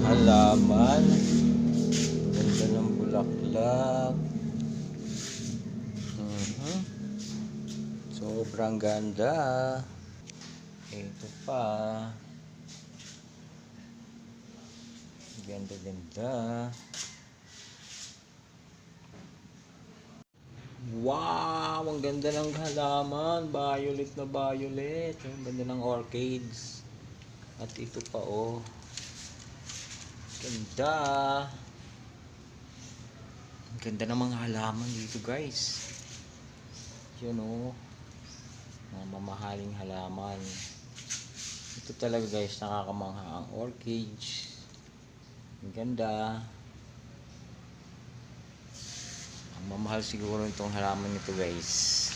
halaman. Ganda ng bulaklak. Sobrang ganda. Ito pa. Ganda-ganda. Wow! Ang ganda ng halaman. Violet na violet. Ang ganda ng orchids. At ito pa oh. Ganda. Ang ganda ng mga halaman dito guys. Yun oh. Mga mamahaling halaman. Ito talaga guys, nakakamangha ang orchids. Ang ganda. Ang mamahal siguro itong halaman nito guys.